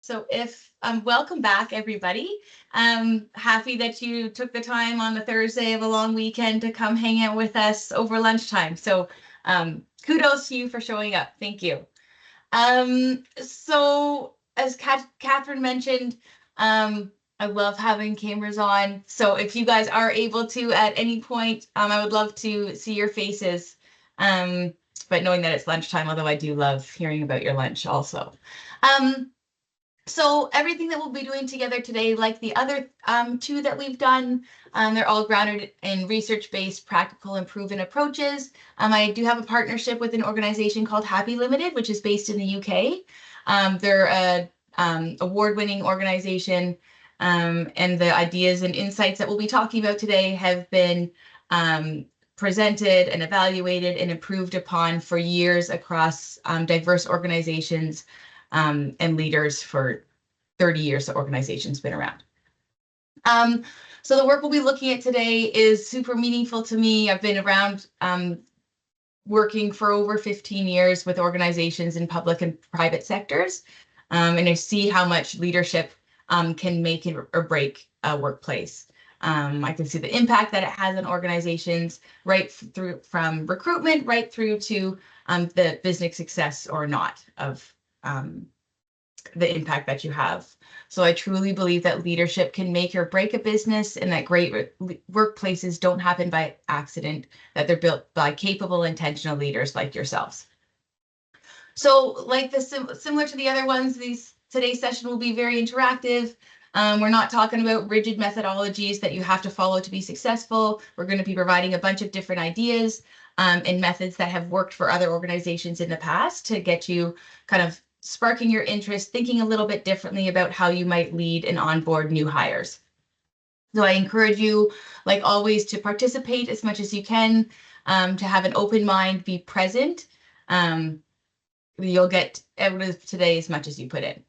So welcome back, everybody. Happy that you took the time on the Thursday of a long weekend to come hang out with us over lunchtime. So kudos to you for showing up. Thank you. So as Catherine mentioned, I love having cameras on. So if you guys are able to at any point, I would love to see your faces. But knowing that it's lunchtime, although I do love hearing about your lunch also. So everything that we'll be doing together today, like the other two that we've done, they're all grounded in research-based, practical, and proven approaches. I do have a partnership with an organization called Happy Limited, which is based in the UK. They're an award-winning organization, and the ideas and insights that we'll be talking about today have been presented and evaluated and improved upon for years across diverse organizations and leaders for 30 years the organization's been around. So the work we'll be looking at today is super meaningful to me. I've been around working for over 15 years with organizations in public and private sectors, and I see how much leadership can make or break a workplace. I can see the impact that it has on organizations right through from recruitment right through to the business success or not of the impact that you have. So I truly believe that leadership can make or break a business, and that great workplaces don't happen by accident, that they're built by capable, intentional leaders like yourselves. So like similar to the other ones, today's session will be very interactive. We're not talking about rigid methodologies that you have to follow to be successful. We're going to be providing a bunch of different ideas and methods that have worked for other organizations in the past to get you kind of sparking your interest, thinking a little bit differently about how you might lead and onboard new hires. So I encourage you, like always, to participate as much as you can, to have an open mind, be present. You'll get out of today as much as you put in.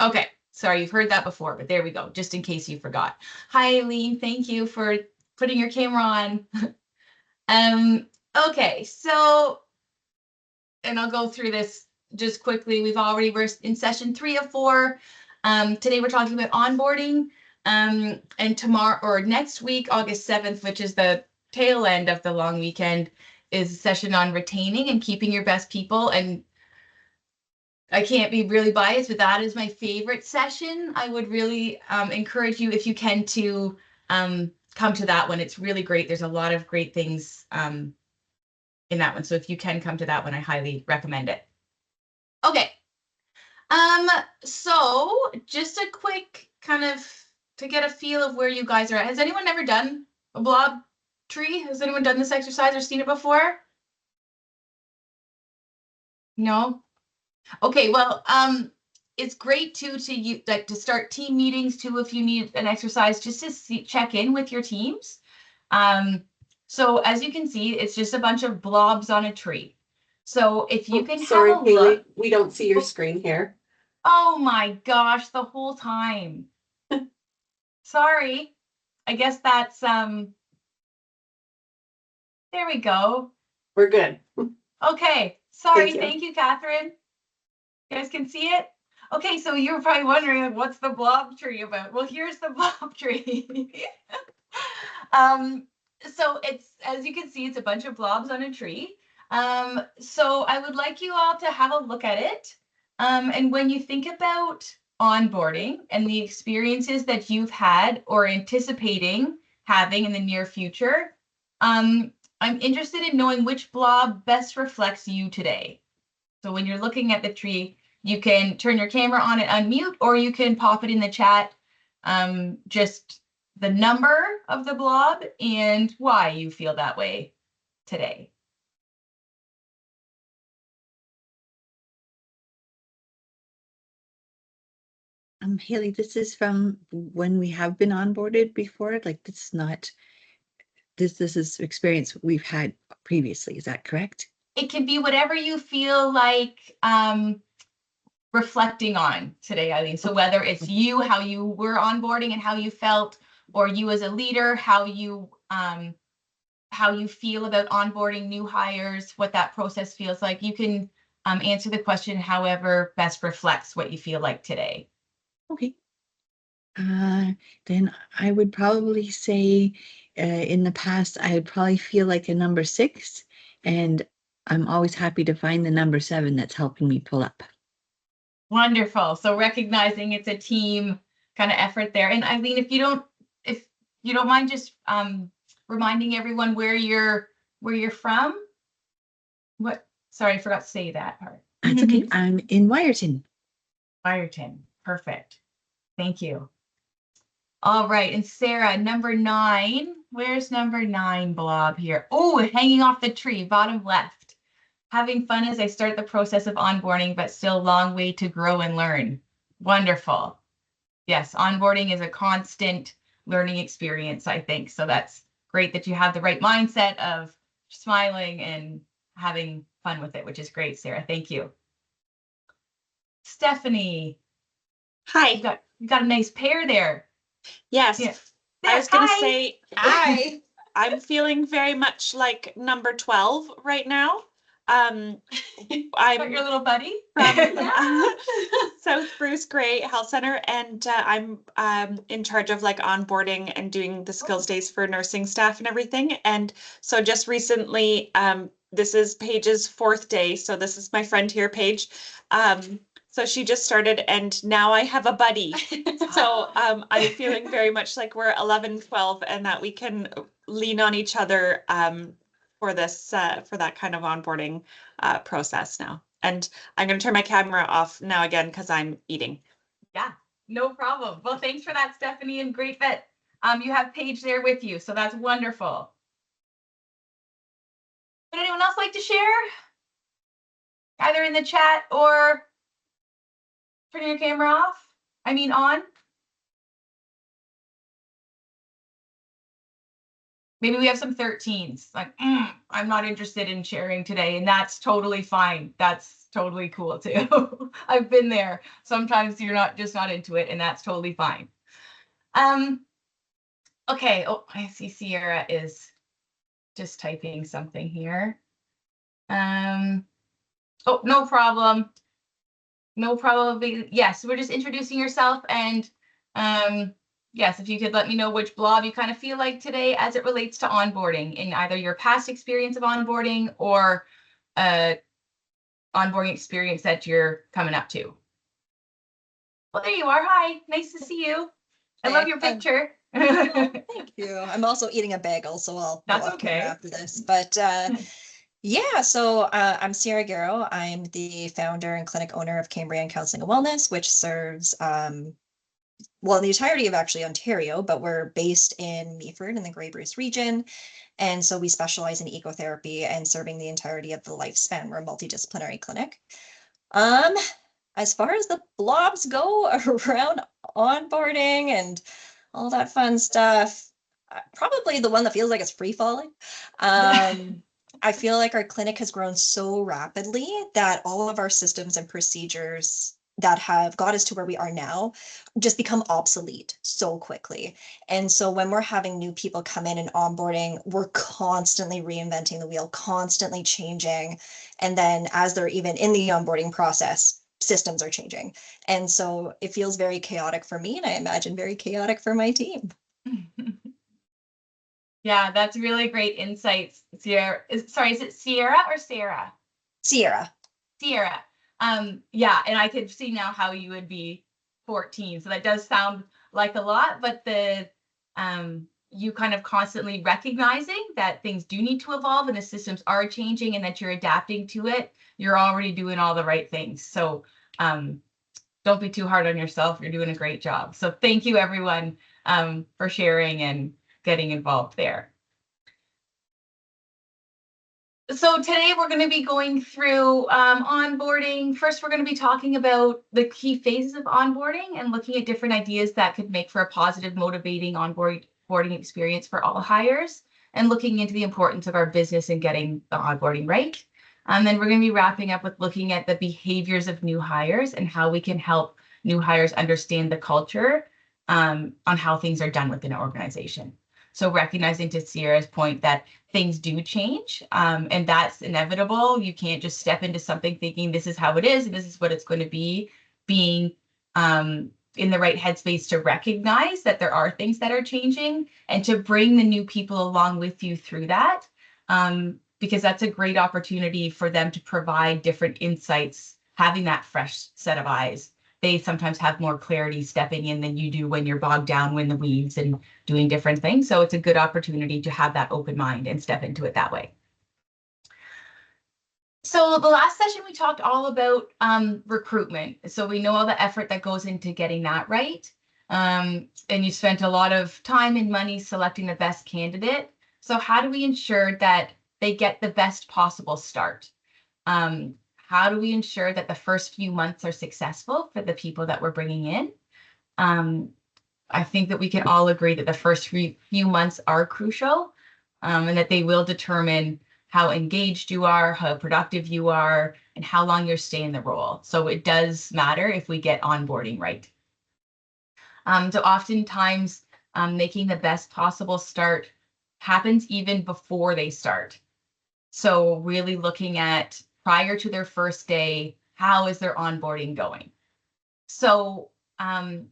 Okay, sorry, you've heard that before, but there we go, just in case you forgot. Hi, Eileen, thank you for putting your camera on. Okay, so, and I'll go through this just quickly. We're in session 3 of 4. Today we're talking about onboarding, and tomorrow or next week, August 7th, which is the tail end of the long weekend, is a session on retaining and keeping your best people. And I can't be really biased, but that is my favorite session. I would really encourage you, if you can, to come to that one. It's really great. There's a lot of great things in that one. So if you can come to that one, I highly recommend it. Okay. So just a quick kind of to get a feel of where you guys are at. Has anyone ever done a blob tree? Has anyone done this exercise or seen it before? No? Okay, well, it's great too to start team meetings too if you need an exercise just to check in with your teams. So as you can see, it's just a bunch of blobs on a tree. So if you can sorry, have a Haley, look. we don't see your screen here. Oh my gosh, the whole time. Sorry. I guess that's there we go. We're good. Okay. Sorry. Thank you, Catherine. You guys can see it? Okay, so you're probably wondering, what's the blob tree about? Well, here's the blob tree. So it's, as you can see, it's a bunch of blobs on a tree. So I would like you all to have a look at it. And when you think about onboarding and the experiences that you've had or anticipating having in the near future, I'm interested in knowing which blob best reflects you today. So when you're looking at the tree, you can turn your camera on and unmute, or you can pop it in the chat, just the number of the blob and why you feel that way today. Haley, this is from when we have been onboarded before. Like, this is not this is experience we've had previously. Is that correct? It can be whatever you feel like reflecting on today, Eileen. So whether it's you, how you were onboarding and how you felt, or you as a leader, how you feel about onboarding new hires, what that process feels like. You can answer the question however best reflects what you feel like today. Okay. Then I would probably say in the past, I would probably feel like a number 6, and I'm always happy to find the number 7 that's helping me pull up. Wonderful. So recognizing it's a team kind of effort there. And Eileen, if you don't mind just reminding everyone where you're from. What? Sorry, I forgot to say that part. That's okay. I'm in Wyerton. Byerton. Perfect. Thank you. All right. And Sarah, number 9. Where's number 9 blob here? Oh, hanging off the tree, bottom left. Having fun as I start the process of onboarding, but still a long way to grow and learn. Wonderful. Yes, onboarding is a constant learning experience, I think. So that's great that you have the right mindset of smiling and having fun with it, which is great, Sarah. Thank you. Stephanie. Hi. You got a nice pair there. Yes. Yeah. I was going to Hi. say, I'm feeling very much like number 12 right now. Got I'm your little buddy from South Bruce Gray Health Center, and I'm in charge of like onboarding and doing the skills days for nursing staff and everything. And so just recently, this is Paige's 4th day. So this is my friend here, Paige. So she just started, and now I have a buddy. So I'm feeling very much like we're 11, 12, and that we can lean on each other for this for that kind of onboarding process now. And I'm going to turn my camera off now again because I'm eating. Yeah, no problem. Well, thanks for that, Stephanie, and great that you have Paige there with you. So that's wonderful. Would anyone else like to share? Either in the chat or turning your camera off? I mean on? Maybe we have some 13s, like, I'm not interested in sharing today, and that's totally fine. That's totally cool too. I've been there. Sometimes you're not into it, and that's totally fine. Okay, oh, I see Sierra is just typing something here. Oh, no problem. No problem. Yes, we're just introducing yourself, and yes, if you could let me know which blob you kind of feel like today as it relates to onboarding in either your past experience of onboarding or onboarding experience that you're coming up to. Well, there you are. Hi, nice to see you. I love your picture. Thank you. I'm also eating a bagel, so I'll go That's off camera okay. after this. But yeah, so I'm Sierra Garrow. I'm the founder and clinic owner of Cambrian Counseling and Wellness, which serves well, the entirety of actually Ontario, but we're based in Meaford in the Grey Bruce region. And so we specialize in ecotherapy and serving the entirety of the lifespan. We're a multidisciplinary clinic. As far as the blobs go around onboarding and all that fun stuff, probably the one that feels like it's free falling. I feel like our clinic has grown so rapidly that all of our systems and procedures that have got us to where we are now just become obsolete so quickly. And so when we're having new people come in and onboarding, we're constantly reinventing the wheel, constantly changing. And then as they're even in the onboarding process, systems are changing. And so it feels very chaotic for me, and I imagine very chaotic for my team. Yeah, that's really great insights, Sierra. Sorry, is it Sierra or Sarah? Sierra. Sierra. Yeah, and I could see now how you would be 14. So that does sound like a lot, but the you kind of constantly recognizing that things do need to evolve and the systems are changing and that you're adapting to it. You're already doing all the right things. So don't be too hard on yourself. You're doing a great job. So thank you, everyone, for sharing and getting involved there. So today we're going to be going through onboarding. First, we're going to be talking about the key phases of onboarding and looking at different ideas that could make for a positive, motivating onboarding experience for all hires, and looking into the importance of our business and getting the onboarding right. And then we're going to be wrapping up with looking at the behaviors of new hires and how we can help new hires understand the culture on how things are done within an organization. So recognizing, to Sierra's point, that things do change, and that's inevitable. You can't just step into something thinking this is how it is and this is what it's going to be. Being in the right headspace to recognize that there are things that are changing and to bring the new people along with you through that. Because that's a great opportunity for them to provide different insights, having that fresh set of eyes. They sometimes have more clarity stepping in than you do when you're bogged down in the weeds and doing different things. So it's a good opportunity to have that open mind and step into it that way. So the last session, we talked all about recruitment. So we know all the effort that goes into getting that right. And you spent a lot of time and money selecting the best candidate. So how do we ensure that they get the best possible start? How do we ensure that the first few months are successful for the people that we're bringing in? I think that we can all agree that the first few months are crucial, and that they will determine how engaged you are, how productive you are, and how long you're staying in the role. So it does matter if we get onboarding right. So oftentimes, making the best possible start happens even before they start. So really looking at prior to their first day, how is their onboarding going? So at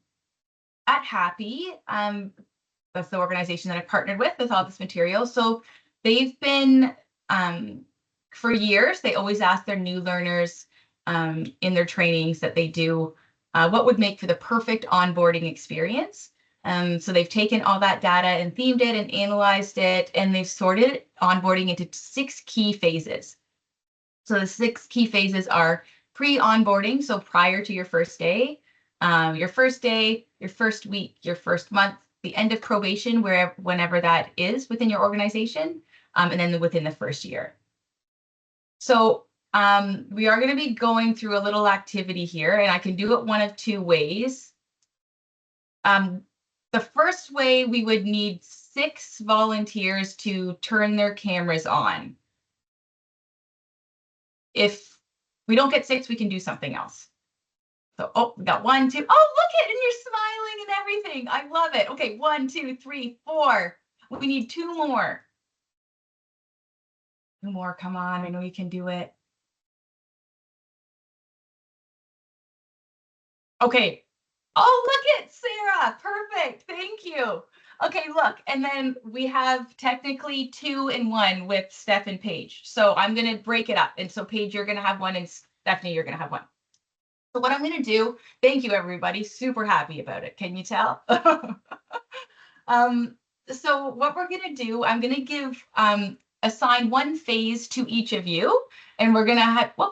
Happy, that's the organization that I partnered with all this material. So they've been, for years, they always ask their new learners in their trainings that they do, what would make for the perfect onboarding experience. So they've taken all that data and themed it and analyzed it, and they've sorted onboarding into 6 key phases. So the 6 key phases are pre-onboarding, so prior to your first day, your first week, your first month, the end of probation, whenever that is within your organization, and then within the first year. So we are going to be going through a little activity here, and I can do it one of 2 ways. The first way, we would need 6 volunteers to turn their cameras on. If we don't get 6, we can do something else. So, oh, we got 1, 2. Oh, look it, and you're smiling and everything. I love it. Okay, 1, 2, 3, 4. We need 2 more. 2 more, come on. I know you can do it. Okay. Oh, look it, Sarah. Perfect. Thank you. Okay, look, and then we have technically 2 and 1 with Steph and Paige. So I'm going to break it up. And so Paige, you're going to have 1, and Stephanie, you're going to have 1. So what I'm going to do, thank you, everybody. Super happy about it. Can you tell? So what we're going to do, I'm going to give, assign 1 phase to each of you. And we're going to have, we're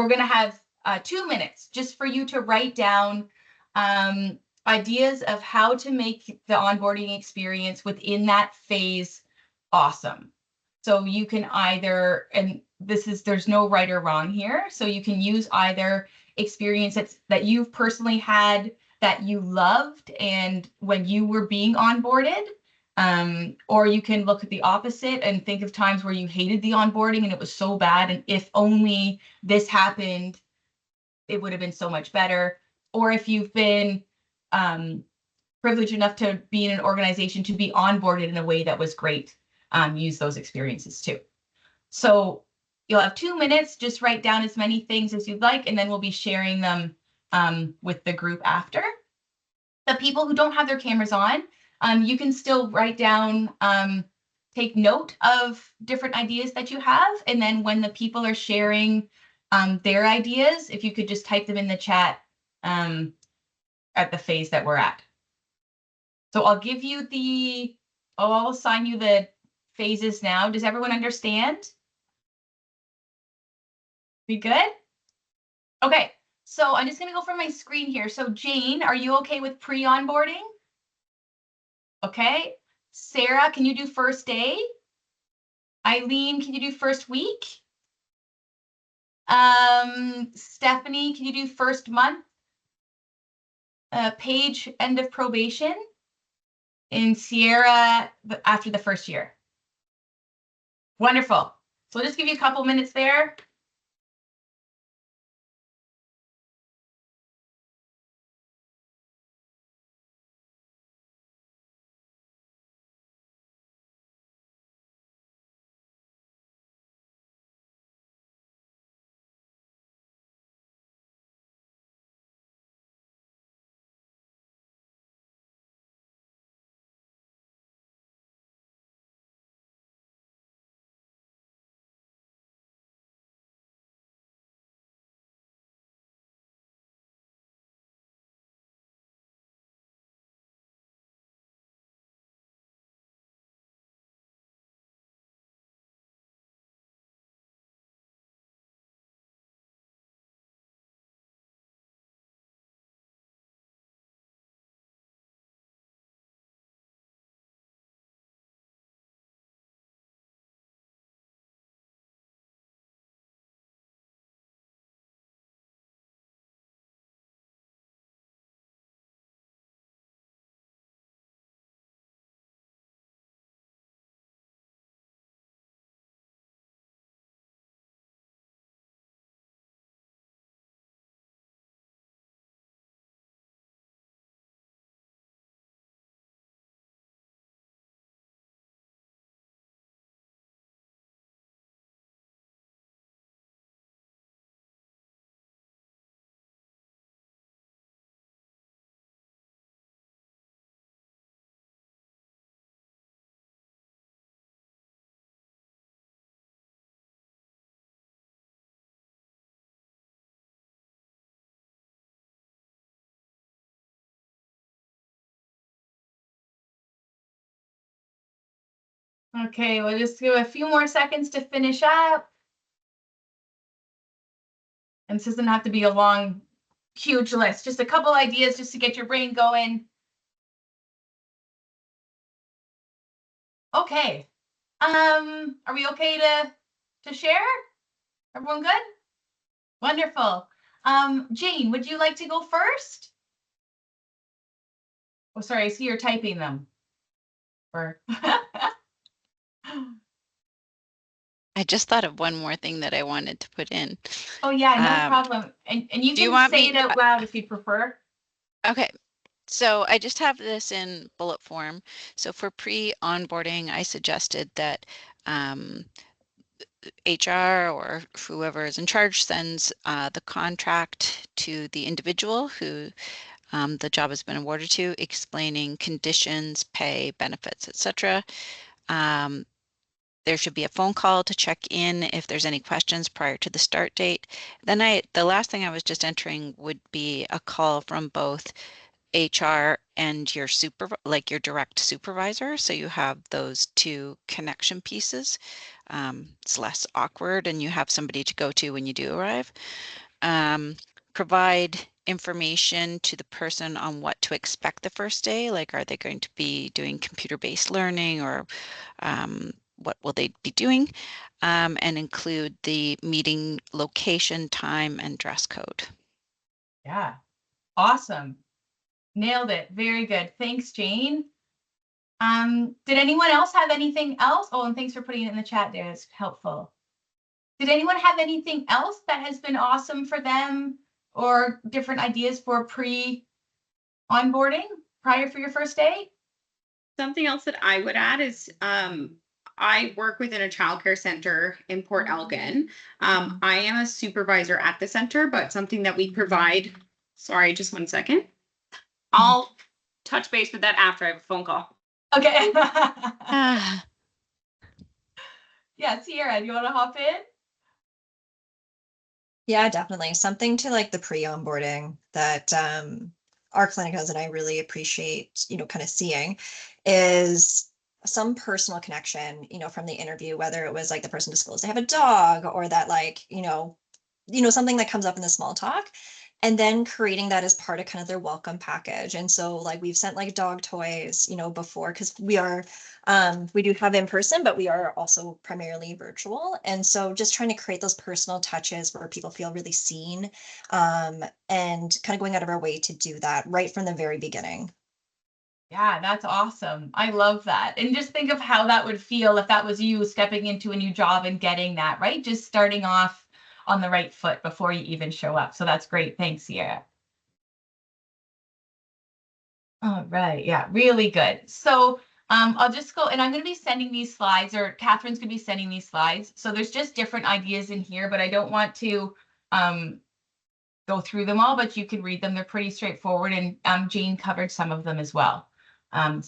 going to have 2 minutes just for you to write down ideas of how to make the onboarding experience within that phase awesome. So you can either, and there's no right or wrong here. So you can use either experience that you've personally had that you loved and when you were being onboarded, or you can look at the opposite and think of times where you hated the onboarding and it was so bad, and if only this happened, it would have been so much better. Or if you've been privileged enough to be in an organization to be onboarded in a way that was great, use those experiences too. So you'll have 2 minutes, just write down as many things as you'd like, and then we'll be sharing them with the group after. The people who don't have their cameras on, you can still write down, take note of different ideas that you have, and then when the people are sharing their ideas, if you could just type them in the chat at the phase that we're at. So I'll give you I'll assign you the phases now. Does everyone understand? We good? Okay, so I'm just gonna go from my screen here. So Jane, are you okay with pre-onboarding? Okay. Sarah, can you do first day? Eileen, can you do first week? Stephanie, can you do first month? Paige, end of probation? And Sierra, after the first year. Wonderful. So we'll just give you a couple minutes there. Okay, we'll just give a few more seconds to finish up. And this doesn't have to be a long, huge list, just a couple ideas just to get your brain going. Okay. Are we okay to share? Everyone good? Wonderful. Jane, would you like to go first? Oh, sorry, I see you're typing them. Or I just thought of one more thing that I wanted to put in. oh yeah, no problem. And you do you can want say me- it out loud if you prefer. Okay, so I just have this in bullet form. So for pre-onboarding, I suggested that HR or whoever is in charge sends the contract to the individual who the job has been awarded to, explaining conditions, pay, benefits, etc. There should be a phone call to check in if there's any questions prior to the start date. Then the last thing I was just entering would be a call from both HR and your like your direct supervisor. So you have those two connection pieces. It's less awkward and you have somebody to go to when you do arrive. Provide information to the person on what to expect the first day. Like, are they going to be doing computer-based learning, or what will they be doing? And include the meeting location, time, and dress code. Yeah, awesome. Nailed it. Very good. Thanks, Jane. Did anyone else have anything else? Oh, and thanks for putting it in the chat there. It's helpful. Did anyone have anything else that has been awesome for them, or different ideas for pre-onboarding prior for your first day? Something else that I would add is I work within a childcare center in Port Elgin. I am a supervisor at the center, but something that we provide, sorry, just 1 second. I'll touch base with that after I have a phone call. Okay. Ah, Yeah, Sierra, do you want to hop in? Yeah, definitely. Something to like the pre-onboarding that our clinicals and I really appreciate, kind of seeing is some personal connection, from the interview, whether it was like the person disclosed they have a dog, or that like, something that comes up in the small talk, and then creating that as part of kind of their welcome package. And so like we've sent like dog toys, before, because we do have in person, but we are also primarily virtual. And so just trying to create those personal touches where people feel really seen, and kind of going out of our way to do that right from the very beginning. Yeah, that's awesome. I love that. And just think of how that would feel if that was you stepping into a new job and getting that, right? Just starting off on the right foot before you even show up. So that's great. Thanks, Sierra. All right. Yeah, really good. So I'll just go, and I'm going to be sending these slides, or Catherine's going to be sending these slides. So there's just different ideas in here, but I don't want to go through them all, but you can read them. They're pretty straightforward, and Jane covered some of them as well. Yeah,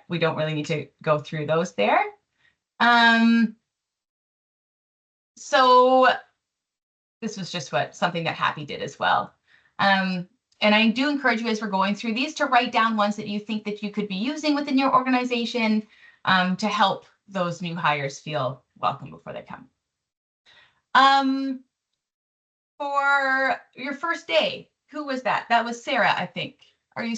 we don't really need to go through those there. So this was just something that Happy did as well. And I do encourage you, as we're going through these, to write down ones that you think that you could be using within your organization, to help those new hires feel welcome before they come. For your first day, who was that? That was Sarah, I think. Are you?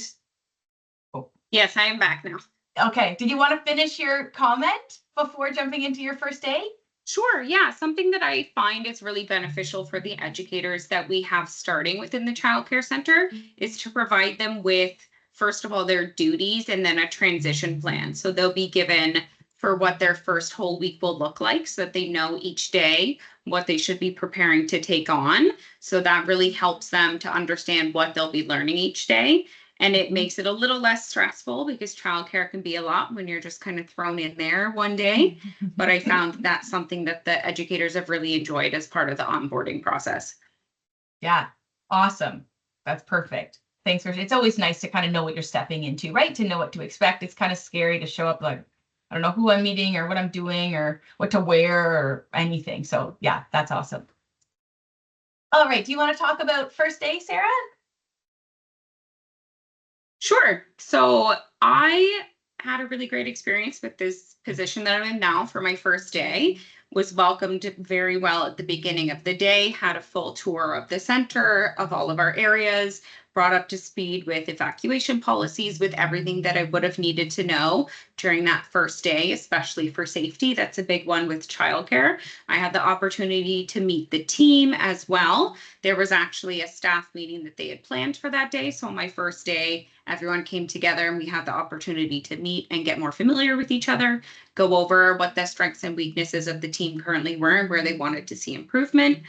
Oh. Yes, I am back now. Okay. Did you want to finish your comment before jumping into your first day? Sure. Yeah. Something that I find is really beneficial for the educators that we have starting within the childcare center is to provide them with, first of all, their duties and then a transition plan. So they'll be given for what their first whole week will look like, so that they know each day what they should be preparing to take on. So that really helps them to understand what they'll be learning each day. And it makes it a little less stressful, because childcare can be a lot when you're just kind of thrown in there one day. But I found that's something that the educators have really enjoyed as part of the onboarding process. Yeah, awesome. That's perfect. Thanks for, it's always nice to kind of know what you're stepping into, right? To know what to expect. It's kind of scary to show up like, I don't know who I'm meeting or what I'm doing or what to wear or anything. So yeah, that's awesome. All right. Do you want to talk about first day, Sarah? Sure. So I had a really great experience with this position that I'm in now for my first day. Was welcomed very well at the beginning of the day, had a full tour of the center, of all of our areas, brought up to speed with evacuation policies, with everything that I would have needed to know during that first day, especially for safety. That's a big one with childcare. I had the opportunity to meet the team as well. There was actually a staff meeting that they had planned for that day. So on my first day, everyone came together and we had the opportunity to meet and get more familiar with each other, go over what the strengths and weaknesses of the team currently were and where they wanted to see improvement.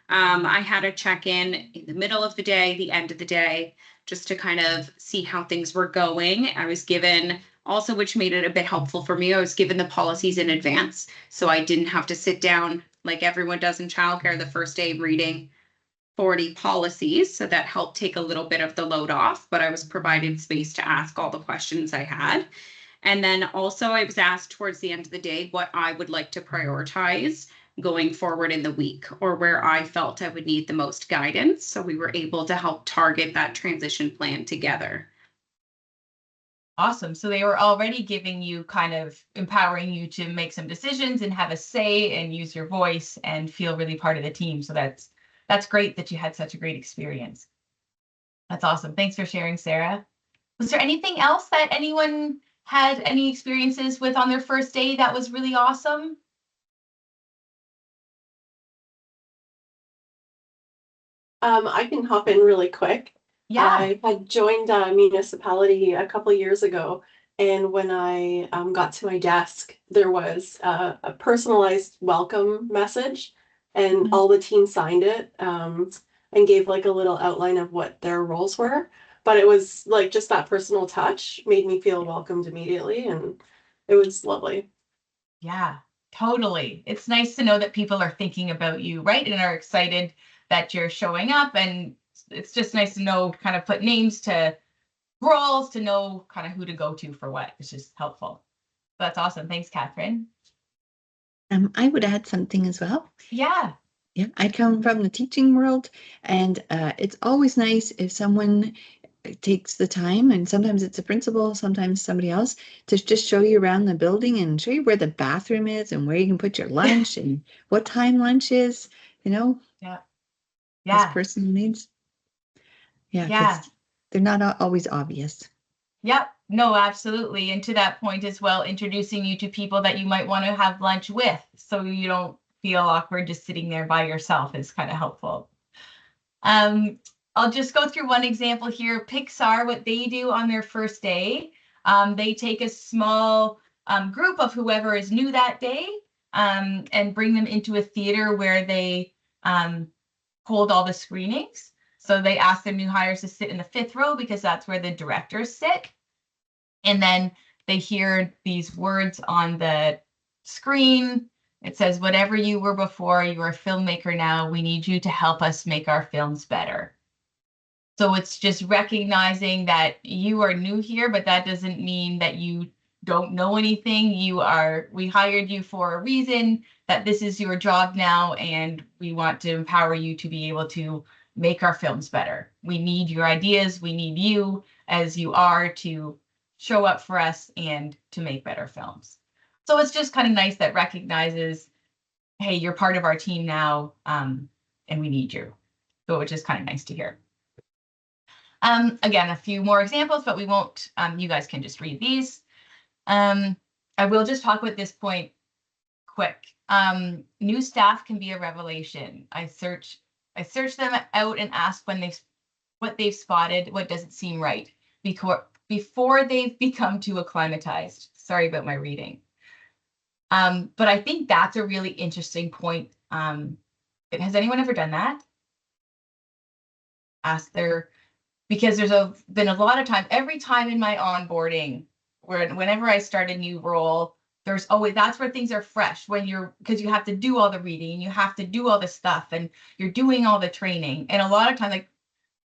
I had a check-in the middle of the day, the end of the day, just to kind of see how things were going. I was given also, which made it a bit helpful for me, I was given the policies in advance. So I didn't have to sit down like everyone does in childcare the first day reading 40 policies. So that helped take a little bit of the load off, but I was provided space to ask all the questions I had. And then also I was asked towards the end of the day what I would like to prioritize going forward in the week, or where I felt I would need the most guidance. So we were able to help target that transition plan together. Awesome. So they were already giving you, kind of empowering you to make some decisions and have a say and use your voice and feel really part of the team. So that's great that you had such a great experience. That's awesome. Thanks for sharing, Sarah. Was there anything else that anyone had any experiences with on their first day that was really awesome? I can hop in really quick. Yeah. I had joined a municipality a couple years ago, and when I got to my desk, there was a personalized welcome message, and all the team signed it and gave like a little outline of what their roles were. But it was like just that personal touch made me feel welcomed immediately, and it was lovely. Yeah, totally. It's nice to know that people are thinking about you, right? And are excited that you're showing up. And it's just nice to know, kind of put names to roles, to know kind of who to go to for what, which is helpful. That's awesome. Thanks, Catherine. I would add something as well. Yeah. Yeah, I come from the teaching world, and it's always nice if someone takes the time, and sometimes it's a principal, sometimes somebody else, to just show you around the building and show you where the bathroom is and where you can put your lunch and what time lunch is, you know. Yeah. Those Yeah. personal needs. Yeah. Yeah. 'Cause they're not always obvious. Yep. No, absolutely. And to that point as well, introducing you to people that you might want to have lunch with, so you don't feel awkward just sitting there by yourself, is kind of helpful. I'll just go through one example here. Pixar, what they do on their first day, they take a small group of whoever is new that day and bring them into a theater where they hold all the screenings. So they ask their new hires to sit in the 5th row because that's where the directors sit. And then they hear these words on the screen. It says, whatever you were before, you are a filmmaker now. We need you to help us make our films better. So it's just recognizing that you are new here, but that doesn't mean that you don't know anything. We hired you for a reason, that this is your job now, and we want to empower you to be able to make our films better. We need your ideas. We need you as you are to show up for us and to make better films. So it's just kind of nice that recognizes, hey, you're part of our team now, and we need you. So which is kind of nice to hear. Again, a few more examples, but we won't, you guys can just read these. I will just talk about this point quick. New staff can be a revelation. I search them out and ask what they've spotted, what doesn't seem right, before they've become too acclimatized. Sorry about my reading. But I think that's a really interesting point. Has anyone ever done that? Because there's been a lot of time, every time in my onboarding, whenever I start a new role, there's always, that's where things are fresh, because you have to do all the reading and you have to do all the stuff and you're doing all the training. And a lot of times, like,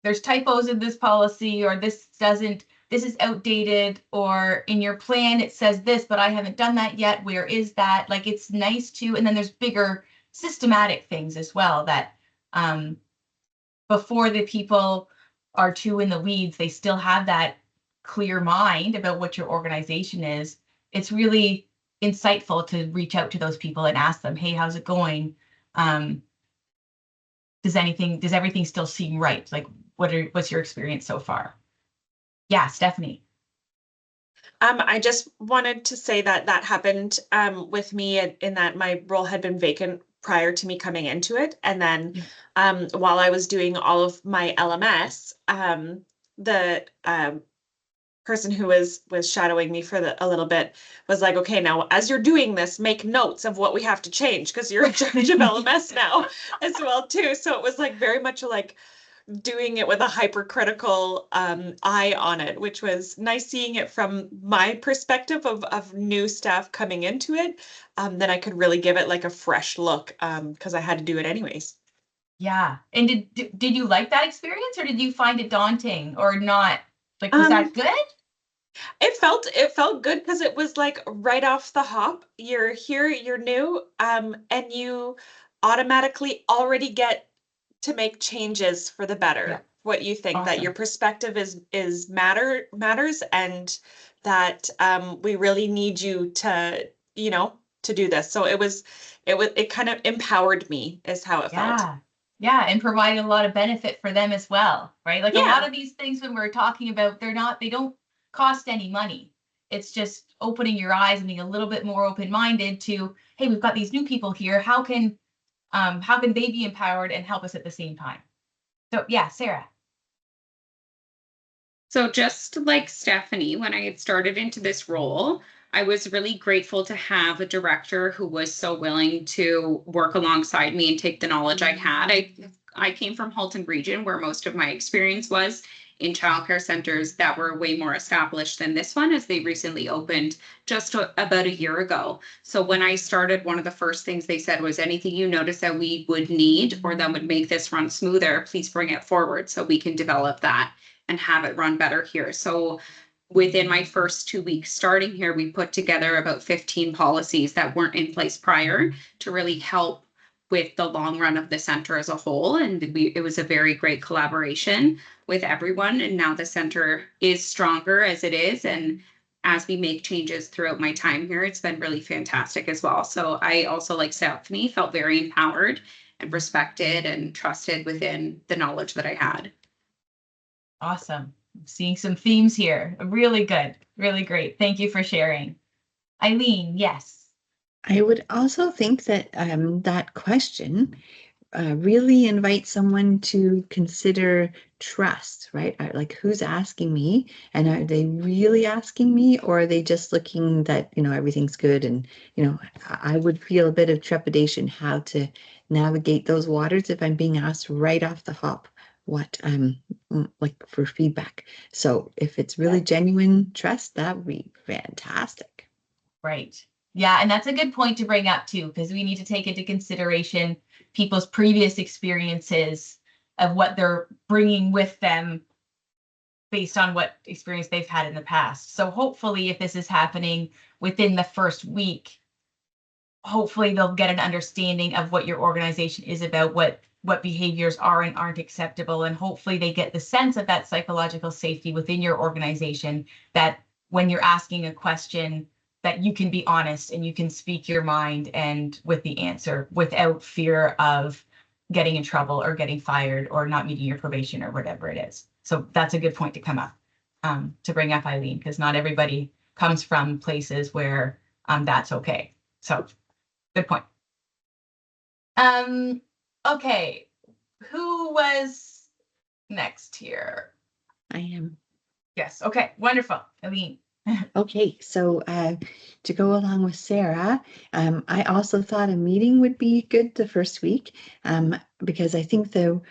there's typos in this policy, or this is outdated, or in your plan it says this, but I haven't done that yet. Where is that? Like, it's nice to, and then there's bigger systematic things as well that before the people are too in the weeds, they still have that clear mind about what your organization is, it's really insightful to reach out to those people and ask them, hey, how's it going? Does everything still seem right? Like, what's your experience so far? Yeah, Stephanie. I just wanted to say that that happened with me in that my role had been vacant prior to me coming into it. And then while I was doing all of my LMS, the person who was shadowing me for a little bit was like, okay, now as you're doing this, make notes of what we have to change because you're in charge of LMS now as well too. So it was like very much like doing it with a hypercritical eye on it, which was nice seeing it from my perspective of new staff coming into it. Then I could really give it like a fresh look because I had to do it anyways. Yeah. And did you like that experience, or did you find it daunting or not? Like, was that good? It felt good because it was like right off the hop. You're here, you're new, and you automatically already get to make changes for the better. Yeah. What you think that Awesome. your perspective is matters, and that we really need you to to do this. So it kind of empowered me is how it felt. Yeah, and provided a lot of benefit for them as well, right? Like a lot of these things when we're talking about, they don't cost any money. It's just opening your eyes and being a little bit more open-minded to, hey, we've got these new people here. How can they be empowered and help us at the same time? So yeah, Sarah. So just like Stephanie, when I had started into this role, I was really grateful to have a director who was so willing to work alongside me and take the knowledge I had. I came from Halton Region, where most of my experience was in childcare centers that were way more established than this one, as they recently opened just about a year ago. So when I started, one of the first things they said was, anything you notice that we would need or that would make this run smoother, please bring it forward so we can develop that and have it run better here. So within my first 2 weeks starting here, we put together about 15 policies that weren't in place prior to really help with the long run of the center as a whole. And it was a very great collaboration with everyone. And now the center is stronger as it is. And as we make changes throughout my time here, it's been really fantastic as well. So I also, like Stephanie, felt very empowered and respected and trusted within the knowledge that I had. Awesome. I'm seeing some themes here. Really good. Really great. Thank you for sharing. Eileen, yes. I would also think that that question really invites someone to consider trust, right? Like, who's asking me, and are they really asking me, or are they just looking that, everything's good? And, I would feel a bit of trepidation how to navigate those waters if I'm being asked right off the hop what like for feedback. So if it's really genuine trust, that would be fantastic. Right. Yeah, and that's a good point to bring up too, because we need to take into consideration people's previous experiences of what they're bringing with them based on what experience they've had in the past. So hopefully, if this is happening within the first week, hopefully they'll get an understanding of what your organization is about, what behaviors are and aren't acceptable, and hopefully they get the sense of that psychological safety within your organization, that when you're asking a question, that you can be honest and you can speak your mind and with the answer without fear of getting in trouble or getting fired or not meeting your probation or whatever it is. So that's a good point to come up, to bring up, Eileen, because not everybody comes from places where that's okay. So good point. Okay, who was next here? I am. Yes, okay, wonderful, Eileen. Okay, so to go along with Sarah, I also thought a meeting would be good the first week, because I think the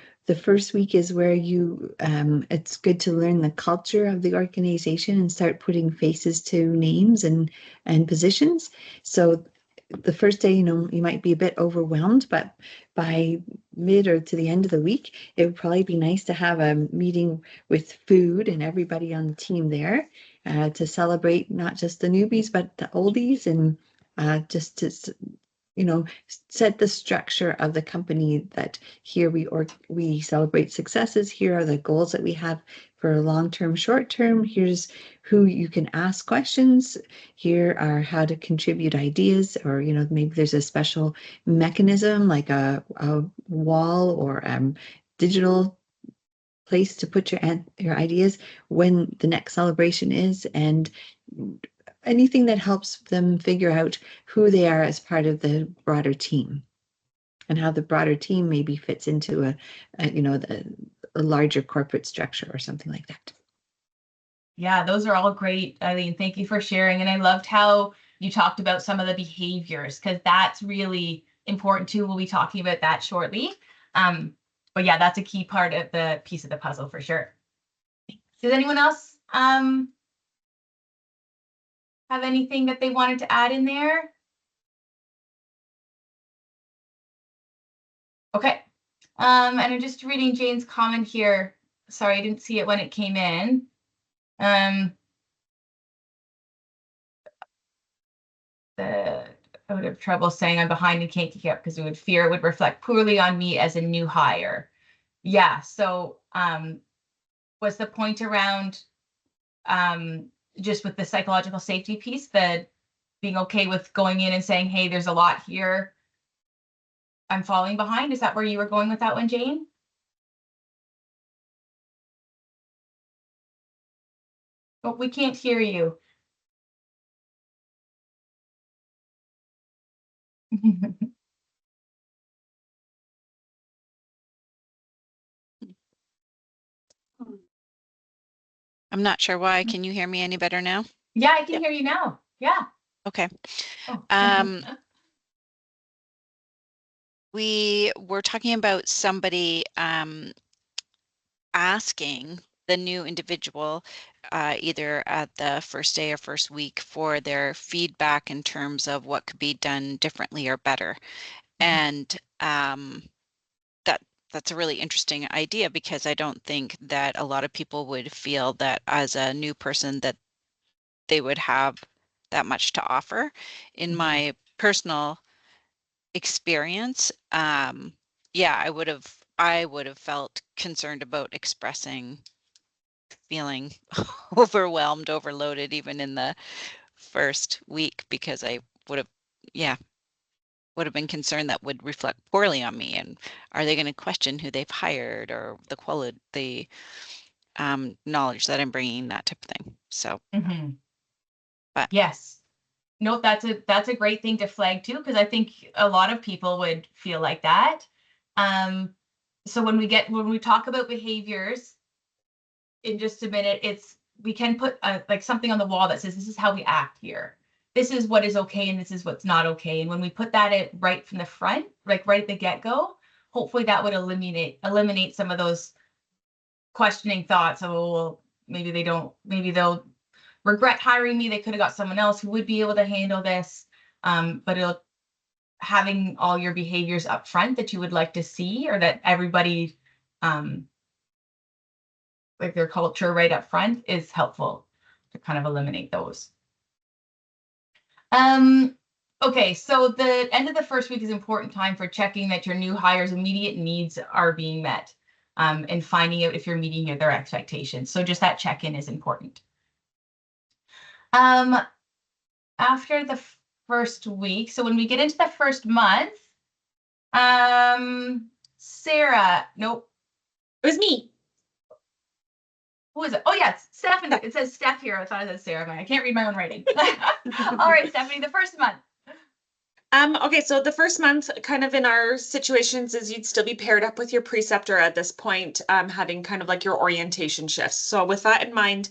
first week is where it's good to learn the culture of the organization and start putting faces to names and positions. So the first day, you might be a bit overwhelmed, but by mid or to the end of the week, it would probably be nice to have a meeting with food and everybody on the team there to celebrate not just the newbies, but the oldies, and just to, set the structure of the company, that here we celebrate successes. Here are the goals that we have for long-term, short-term. Here's who you can ask questions. Here are how to contribute ideas, or, maybe there's a special mechanism like a wall or digital place to put your ideas when the next celebration is, and anything that helps them figure out who they are as part of the broader team, and how the broader team maybe fits into a larger corporate structure or something like that. Yeah, those are all great, Eileen. Thank you for sharing. And I loved how you talked about some of the behaviors, because that's really important too. We'll be talking about that shortly. But yeah, that's a key part of the piece of the puzzle for sure. Does anyone else have anything that they wanted to add in there? Okay. And I'm just reading Jane's comment here. Sorry, I didn't see it when it came in. I would have trouble saying I'm behind and can't keep up because we would fear it would reflect poorly on me as a new hire. Yeah, so was the point around just with the psychological safety piece, that being okay with going in and saying, hey, there's a lot here, I'm falling behind? Is that where you were going with that one, Jane? Oh, we can't hear you. I'm not sure why. Can you hear me any better now? Yeah, I can hear you now. Yeah. Okay. Oh. We were talking about somebody asking the new individual either at the first day or first week for their feedback in terms of what could be done differently or better. And that's a really interesting idea, because I don't think that a lot of people would feel that as a new person that they would have that much to offer. In my personal experience, yeah, I would have felt concerned about expressing feeling overwhelmed, overloaded, even in the first week, because I would have been concerned that would reflect poorly on me. And are they going to question who they've hired, or the quality, the knowledge that I'm bringing, that type of thing. So, but yes, no, that's a great thing to flag too, because I think a lot of people would feel like that. So when we talk about behaviors in just a minute, we can put like something on the wall that says, this is how we act here. This is what is okay and this is what's not okay. And when we put that right from the front, like right at the get-go, hopefully that would eliminate some of those questioning thoughts of, oh, well, maybe they'll regret hiring me. They could have got someone else who would be able to handle this. But having all your behaviors up front that you would like to see, or that everybody like their culture right up front, is helpful to kind of eliminate those. Okay, so the end of the first week is important time for checking that your new hire's immediate needs are being met, and finding out if you're meeting their expectations. So just that check-in is important. After the first week, so when we get into the first month, Sarah, nope. It was me. Who is it? Oh, yeah, it's Stephanie. It says Steph here. I thought it said Sarah. I can't read my own writing. All right, Stephanie, the first month. Okay, so the first month, kind of in our situations, is you'd still be paired up with your preceptor at this point, having kind of like your orientation shifts. So with that in mind,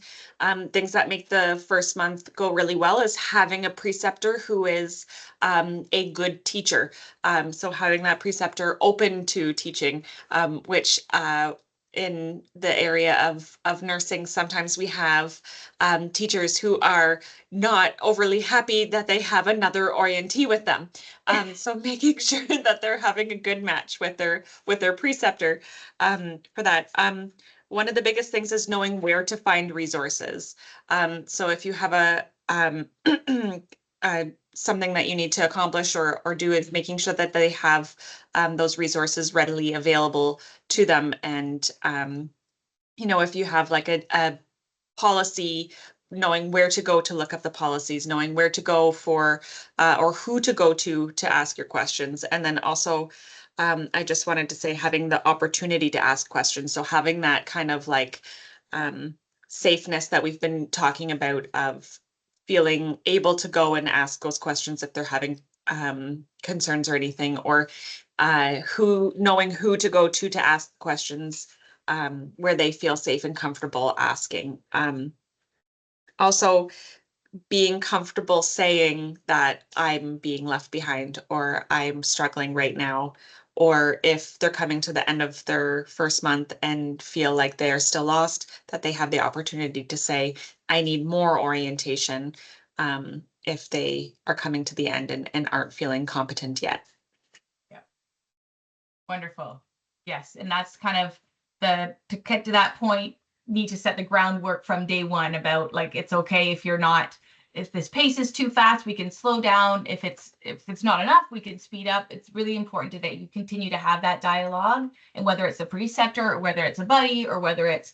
things that make the first month go really well is having a preceptor who is a good teacher. So having that preceptor open to teaching, which in the area of nursing, sometimes we have teachers who are not overly happy that they have another orientee with them. So making sure that they're having a good match with their preceptor for that. One of the biggest things is knowing where to find resources. So if you have a something that you need to accomplish or do, is making sure that they have those resources readily available to them. And, if you have like a policy, knowing where to go to look up the policies, knowing where to go for, or who to go to ask your questions. And then also, I just wanted to say, having the opportunity to ask questions. So having that kind of like safeness that we've been talking about, of feeling able to go and ask those questions if they're having concerns or anything, or knowing who to go to ask questions where they feel safe and comfortable asking. Also, being comfortable saying that I'm being left behind, or I'm struggling right now, or if they're coming to the end of their first month and feel like they're still lost, that they have the opportunity to say, I need more orientation, if they are coming to the end and aren't feeling competent yet. Wonderful. Yes, and that's kind of to get to that point, need to set the groundwork from day one about, like, it's okay if this pace is too fast, we can slow down. If it's not enough, we can speed up. It's really important that you continue to have that dialogue, and whether it's a preceptor, or whether it's a buddy, or whether it's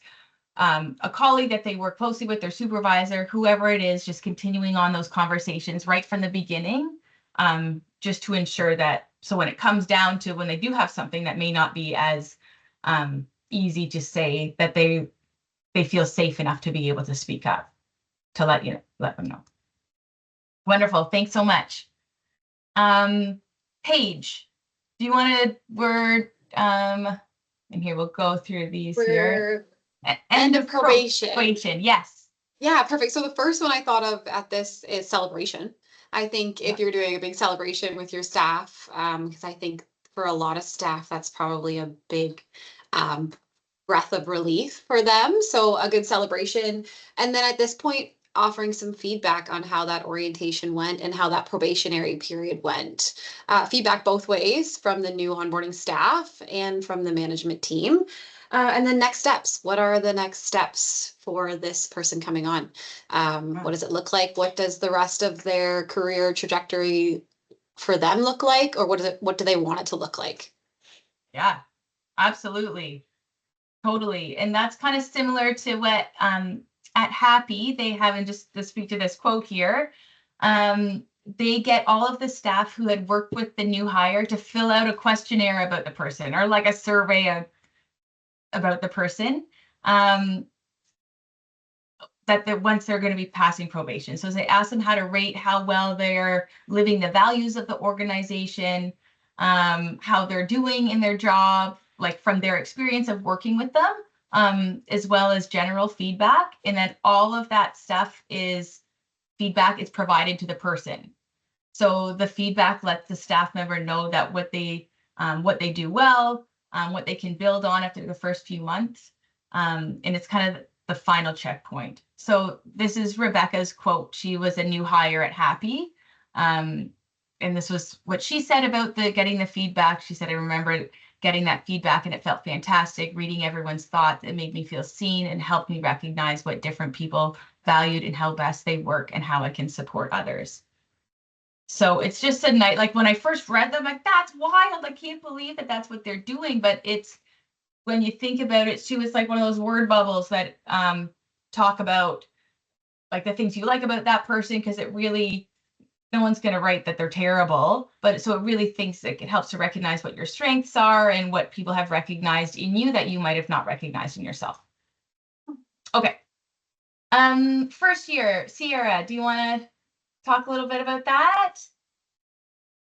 a colleague that they work closely with, their supervisor, whoever it is, just continuing on those conversations right from the beginning, just to ensure that, so when it comes down to when they do have something that may not be as easy to say, that they feel safe enough to be able to speak up, to let them know. Wonderful. Thanks so much. Paige, do you want to, and here we'll go through these here. End of probation. Yes. Yeah, perfect. So the first one I thought of at this is celebration. I think if you're doing a big celebration with your staff, because I think for a lot of staff, that's probably a big breath of relief for them. So a good celebration. And then at this point, offering some feedback on how that orientation went and how that probationary period went. Feedback both ways, from the new onboarding staff and from the management team. And then next steps. What are the next steps for this person coming on? What does it look like? What does the rest of their career trajectory for them look like? Or what do they want it to look like? Yeah, absolutely. Totally. And that's kind of similar to what at Happy they have, and just to speak to this quote here, they get all of the staff who had worked with the new hire to fill out a questionnaire about the person, or like a survey about the person, that once they're going to be passing probation. So they ask them how to rate how well they're living the values of the organization, how they're doing in their job, like from their experience of working with them, as well as general feedback. And then all of that stuff feedback is provided to the person. So the feedback lets the staff member know that what they do well, what they can build on after the first few months. And it's kind of the final checkpoint. So this is Rebecca's quote. She was a new hire at Happy. And this was what she said about getting the feedback. She said, I remember getting that feedback and it felt fantastic. Reading everyone's thoughts, it made me feel seen and helped me recognize what different people valued and how best they work and how I can support others. So it's just a night, like when I first read them, like, that's wild. I can't believe that that's what they're doing. But it's, when you think about it too, it's like one of those word bubbles that talk about like the things you like about that person, because it really, no one's going to write that they're terrible, but so it really thinks that it helps to recognize what your strengths are and what people have recognized in you that you might have not recognized in yourself. Okay. First year, Sierra, do you want to talk a little bit about that?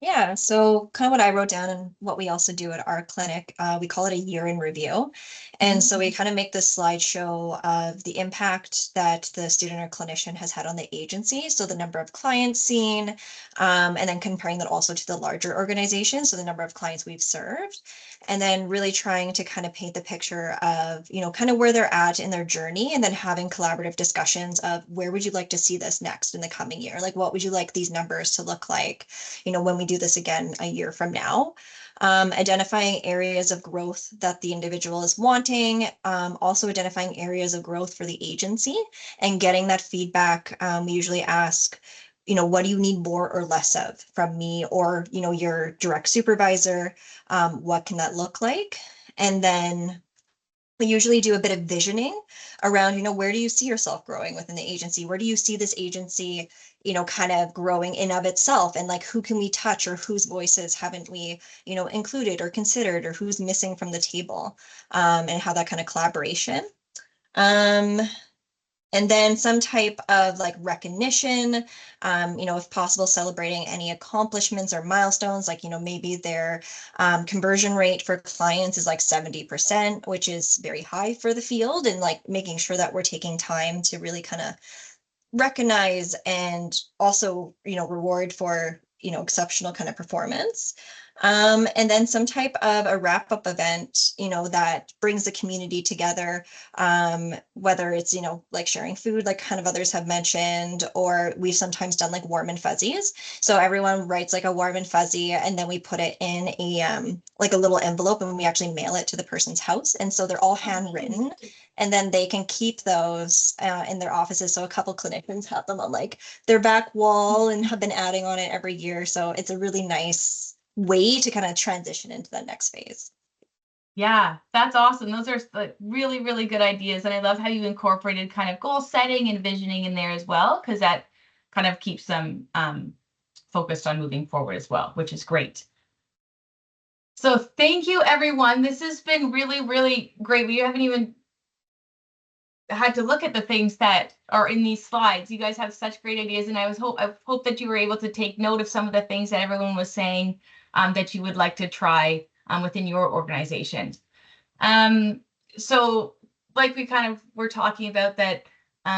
Yeah, so kind of what I wrote down and what we also do at our clinic, we call it a year in review. And so we kind of make this slideshow of the impact that the student or clinician has had on the agency. So the number of clients seen, and then comparing that also to the larger organization. So the number of clients we've served, and then really trying to kind of paint the picture of, kind of where they're at in their journey, and then having collaborative discussions of where would you like to see this next in the coming year? Like, what would you like these numbers to look like, when we do this again a year from now? Identifying areas of growth that the individual is wanting, also identifying areas of growth for the agency and getting that feedback. We usually ask, what do you need more or less of from me or, your direct supervisor? What can that look like? And then we usually do a bit of visioning around, where do you see yourself growing within the agency? Where do you see this agency, kind of growing in of itself? And like, who can we touch or whose voices haven't we, included or considered or who's missing from the table, and how that kind of collaboration. And then some type of like recognition, if possible, celebrating any accomplishments or milestones, like, maybe their conversion rate for clients is like 70%, which is very high for the field, and like making sure that we're taking time to really kind of recognize and also, reward for, exceptional kind of performance. And then some type of a wrap-up event, that brings the community together, whether it's, like sharing food, like kind of others have mentioned, or we've sometimes done like warm and fuzzies. So everyone writes like a warm and fuzzy, and then we put it in a like a little envelope, and we actually mail it to the person's house. And so they're all handwritten, and then they can keep those in their offices. So a couple clinicians have them on like their back wall and have been adding on it every year. So it's a really nice way to kind of transition into the next phase. Yeah, that's awesome. Those are like really, really good ideas. And I love how you incorporated kind of goal setting and visioning in there as well, because that kind of keeps them focused on moving forward as well, which is great. So thank you, everyone. This has been really, really great. We haven't even had to look at the things that are in these slides. You guys have such great ideas, and I hope that you were able to take note of some of the things that everyone was saying that you would like to try within your organization. So like we kind of were talking about that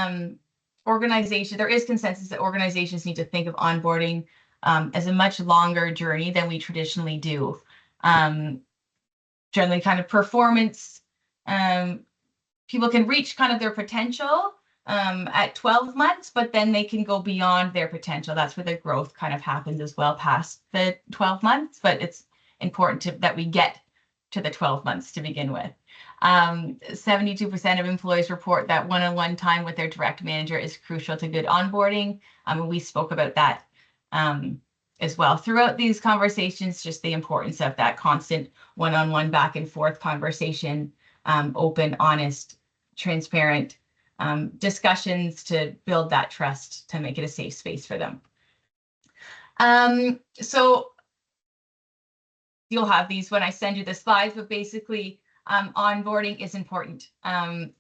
there is consensus that organizations need to think of onboarding as a much longer journey than we traditionally do. Generally kind of performance, people can reach kind of their potential at 12 months, but then they can go beyond their potential. That's where the growth kind of happens as well past the 12 months, but it's important that we get to the 12 months to begin with. 72% of employees report that one-on-one time with their direct manager is crucial to good onboarding. We spoke about that as well throughout these conversations, just the importance of that constant one-on-one back and forth conversation, open, honest, transparent discussions to build that trust, to make it a safe space for them. So you'll have these when I send you the slides, but basically onboarding is important.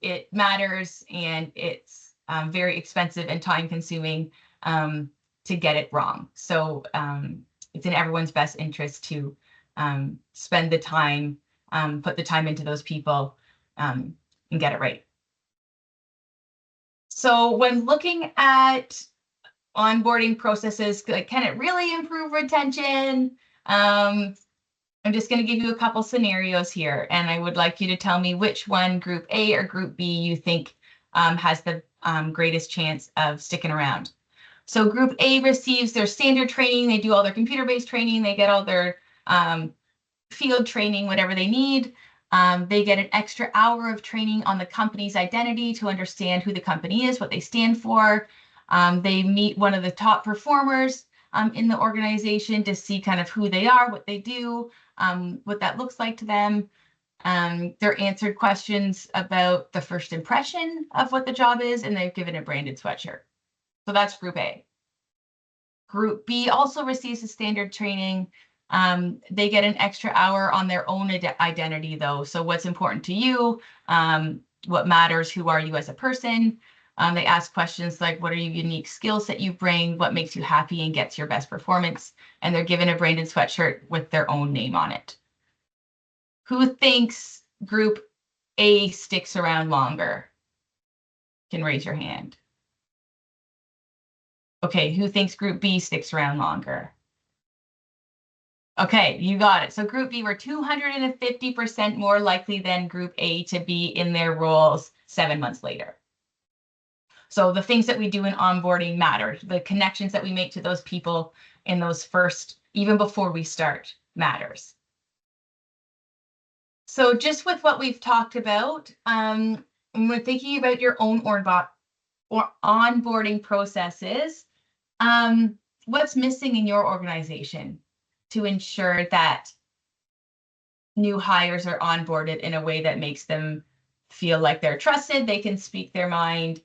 It matters, and it's very expensive and time consuming to get it wrong. So it's in everyone's best interest to spend the time, put the time into those people and get it right. So when looking at onboarding processes, can it really improve retention? I'm just going to give you a couple scenarios here, and I would like you to tell me which one, Group A or Group B, you think has the greatest chance of sticking around. So Group A receives their standard training. They do all their computer-based training. They get all their field training, whatever they need. They get an extra hour of training on the company's identity to understand who the company is, what they stand for. They meet one of the top performers in the organization to see kind of who they are, what they do, what that looks like to them. They're answered questions about the first impression of what the job is, and they're given a branded sweatshirt. So that's Group A. Group B also receives a standard training. They get an extra hour on their own identity, though. So what's important to you? What matters? Who are you as a person? They ask questions like, what are your unique skills that you bring? What makes you happy and gets your best performance? And they're given a branded sweatshirt with their own name on it. Who thinks Group A sticks around longer? Can raise your hand. Okay, who thinks Group B sticks around longer? Okay, you got it. So Group B were 250% more likely than Group A to be in their roles 7 months later. So the things that we do in onboarding matter. The connections that we make to those people in those first, even before we start, matters. So just with what we've talked about, when we're thinking about your own onboarding processes, What's missing in your organization to ensure that new hires are onboarded in a way that makes them feel like they're trusted, they can speak their mind,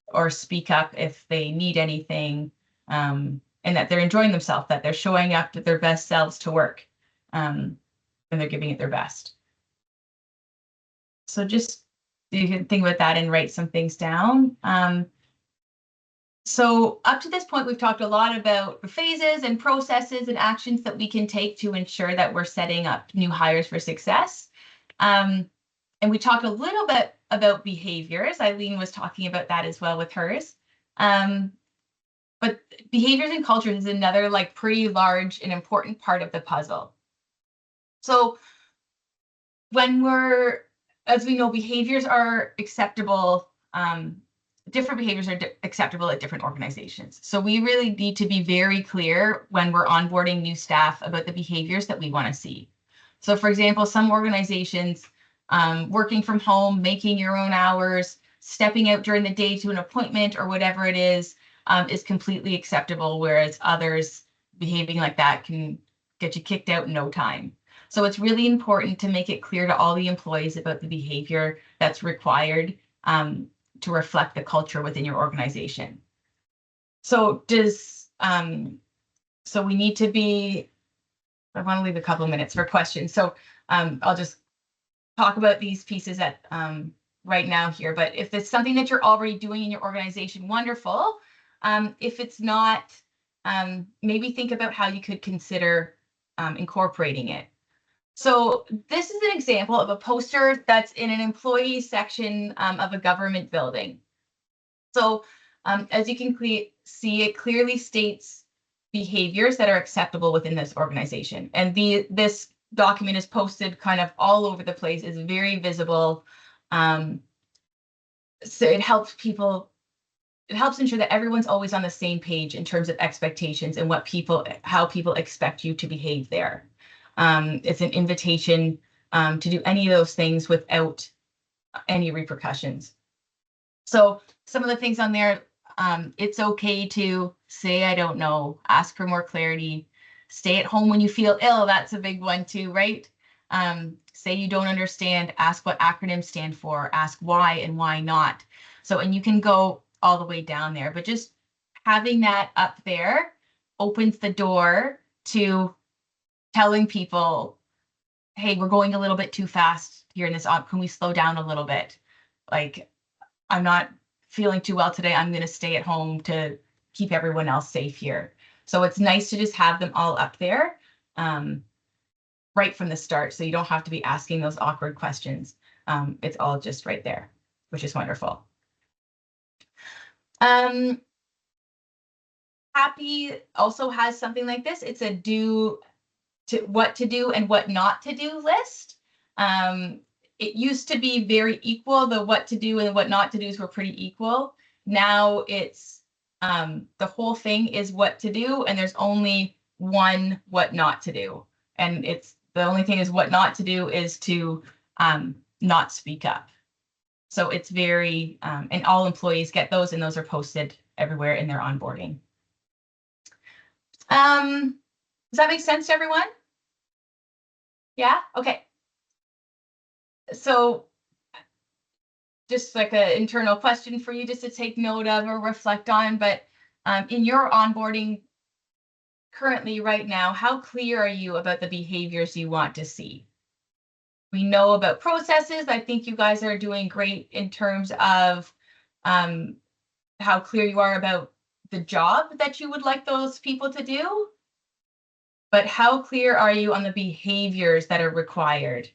or speak up if they need anything, and that they're enjoying themselves, that they're showing up with their best selves to work, and they're giving it their best. So just you can think about that and write some things down. So up to this point, we've talked a lot about the phases and processes and actions that we can take to ensure that we're setting up new hires for success. And we talked a little bit about behaviors. Eileen was talking about that as well with hers. But behaviors and cultures is another like pretty large and important part of the puzzle. So as we know, behaviors are acceptable. Different behaviors are acceptable at different organizations. So we really need to be very clear when we're onboarding new staff about the behaviors that we want to see. So for example, some organizations, working from home, making your own hours, stepping out during the day to an appointment or whatever it is completely acceptable, whereas others behaving like that can get you kicked out in no time. So it's really important to make it clear to all the employees about the behavior that's required to reflect the culture within your organization. So so we need to be, I want to leave a couple of minutes for questions. So I'll just talk about these pieces at right now here, but if it's something that you're already doing in your organization, wonderful. If it's not, maybe think about how you could consider incorporating it. So this is an example of a poster that's in an employee section of a government building. So as you can see, it clearly states behaviors that are acceptable within this organization. And this document is posted kind of all over the place, is very visible. So it helps ensure that everyone's always on the same page in terms of expectations and how people expect you to behave there. It's an invitation to do any of those things without any repercussions. So some of the things on there, it's okay to say, I don't know, ask for more clarity, stay at home when you feel ill. That's a big one too, right? Say you don't understand, ask what acronyms stand for, ask why and why not. So, and you can go all the way down there, but just having that up there opens the door to telling people, hey, we're going a little bit too fast here in this, can we slow down a little bit? Like, I'm not feeling too well today. I'm going to stay at home to keep everyone else safe here. So it's nice to just have them all up there right from the start. So you don't have to be asking those awkward questions. It's all just right there, which is wonderful. Happy also has something like this. It's a what to do and what not to do list. It used to be very equal. The what to do and what not to do's were pretty equal. Now it's the whole thing is what to do, and there's only one what not to do. And it's the only thing is what not to do is to not speak up. So it's very, and all employees get those, and those are posted everywhere in their onboarding. Does that make sense to everyone? Yeah, okay. So just like an internal question for you just to take note of or reflect on, but in your onboarding currently right now, how clear are you about the behaviors you want to see? We know about processes. I think you guys are doing great in terms of how clear you are about the job that you would like those people to do. But how clear are you on the behaviors that are required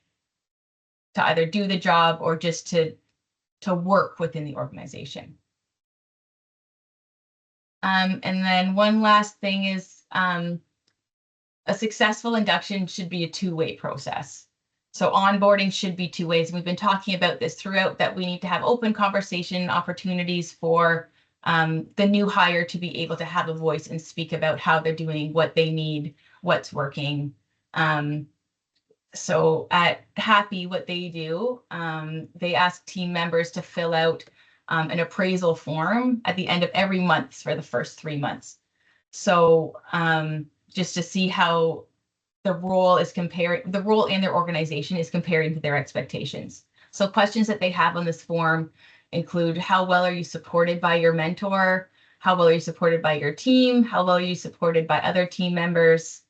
to either do the job or just to work within the organization? And then one last thing is a successful induction should be a two-way process. So onboarding should be two ways. We've been talking about this throughout, that we need to have open conversation opportunities for the new hire to be able to have a voice and speak about how they're doing, what they need, what's working. So at Happy, what they do, they ask team members to fill out an appraisal form at the end of every month for the first 3 months. So just to see how the role in their organization is comparing to their expectations. So questions that they have on this form include, how well are you supported by your mentor? How well are you supported by your team? How well are you supported by other team members?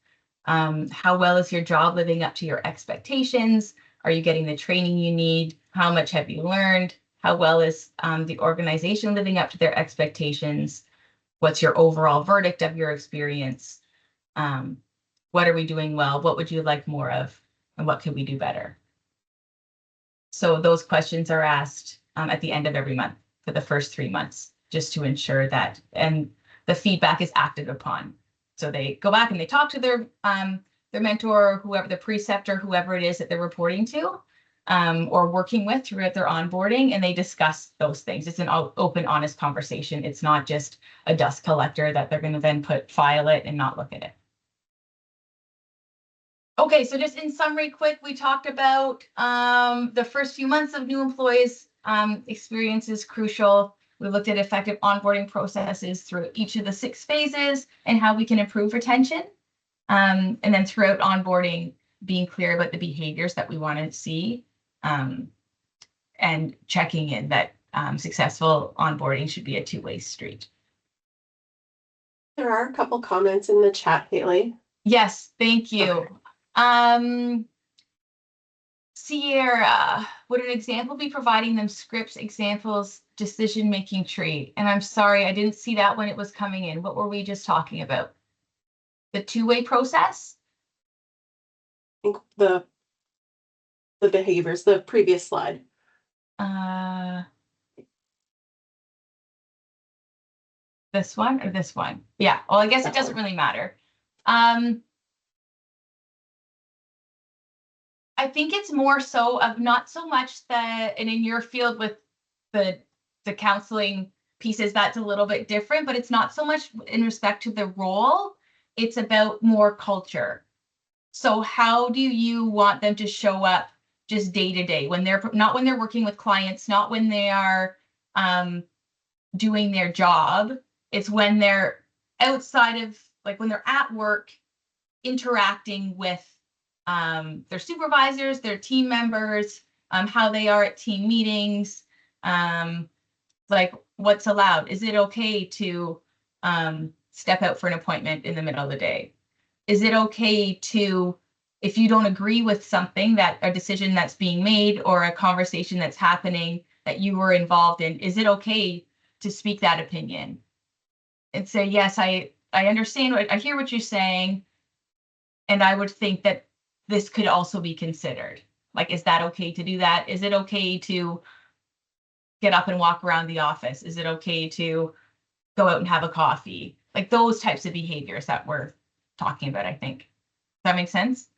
How well is your job living up to your expectations? Are you getting the training you need? How much have you learned? How well is the organization living up to their expectations? What's your overall verdict of your experience? What are we doing well? What would you like more of? And what could we do better? So those questions are asked at the end of every month for the first 3 months, just to ensure that, and the feedback is acted upon. So they go back and they talk to their mentor, or whoever, the preceptor, whoever it is that they're reporting to, or working with throughout their onboarding, and they discuss those things. It's an open, honest conversation. It's not just a dust collector that they're going to then file it and not look at it. Okay, so just in summary, quick, we talked about the first few months of new employees' experience is crucial. We looked at effective onboarding processes through each of the 6 phases and how we can improve retention. And then throughout onboarding, being clear about the behaviors that we want to see, and checking in that successful onboarding should be a two-way street. There are a couple comments in the chat, Haley. Yes, thank you. Sierra, would an example be providing them scripts, examples, decision-making tree? And I'm sorry, I didn't see that when it was coming in. What were we just talking about? The two-way process? I think the behaviors, the previous slide. This one or this one? Yeah, well, I guess it doesn't really matter. I think it's more so of not so much that, and in your field with the counseling pieces, that's a little bit different, but it's not so much in respect to the role. It's about more culture. So how do you want them to show up just day to day, when they're not, when they're working with clients, not when they are doing their job. It's when they're outside of, like when they're at work, interacting with their supervisors, their team members, how they are at team meetings, like what's allowed. Is it okay to step out for an appointment in the middle of the day? Is it okay to, if you don't agree with something, that a decision that's being made or a conversation that's happening that you were involved in, is it okay to speak that opinion and say, yes, I understand I hear what you're saying. And I would think that this could also be considered. Like, is that okay to do that? Is it okay to get up and walk around the office? Is it okay to go out and have a coffee? Like those types of behaviors that we're talking about, I think. Does that make sense?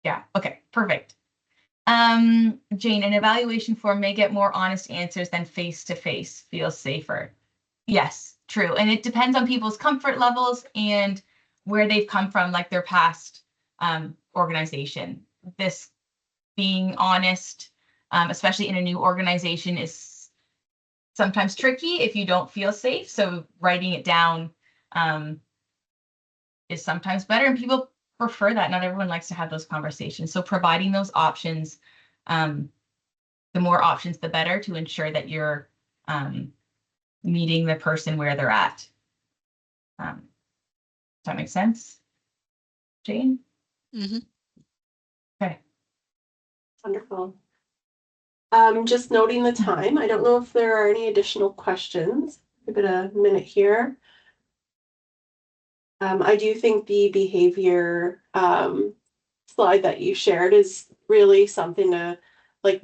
Yeah, okay, perfect. Jane, an evaluation form may get more honest answers than face-to-face. Feels safer. Yes, true. And it depends on people's comfort levels and where they've come from, like their past organization. This being honest, especially in a new organization, is sometimes tricky if you don't feel safe. So writing it down is sometimes better, and people prefer that. Not everyone likes to have those conversations. So providing those options, the more options, the better, to ensure that you're meeting the person where they're at. Does that make sense, Jane? Mm-hmm. Okay. Wonderful. Just noting the time. I don't know if there are any additional questions. Give it a minute here. I do think the behavior slide that you shared is really something to, like,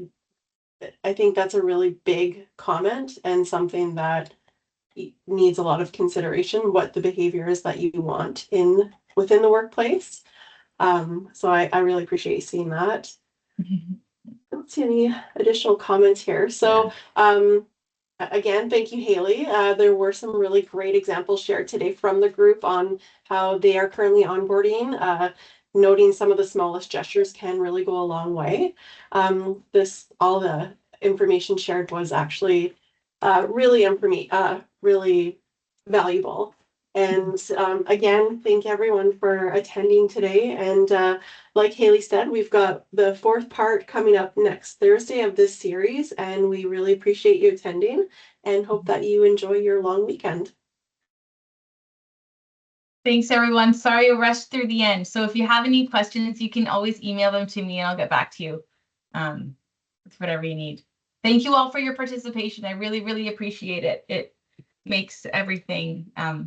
I think that's a really big comment and something that needs a lot of consideration, what the behavior is that you want within the workplace. So I really appreciate seeing that. I don't see any additional comments here. So again, thank you, Haley. There were some really great examples shared today from the group on how they are currently onboarding. noting some of the smallest gestures can really go a long way. All the information shared was actually really valuable. And again, thank everyone for attending today. And like Haley said, we've got the 4th part coming up next Thursday of this series, and we really appreciate you attending and hope that you enjoy your long weekend. Thanks, everyone. Sorry I rushed through the end. So if you have any questions, you can always email them to me and I'll get back to you with whatever you need. Thank you all for your participation. I really, really appreciate it. It makes everything a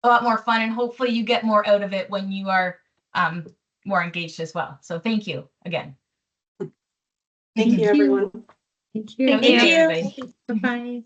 lot more fun, and hopefully you get more out of it when you are more engaged as well. So thank you again. Thank you, everyone. Thank you. Thank you, everybody. Bye-bye.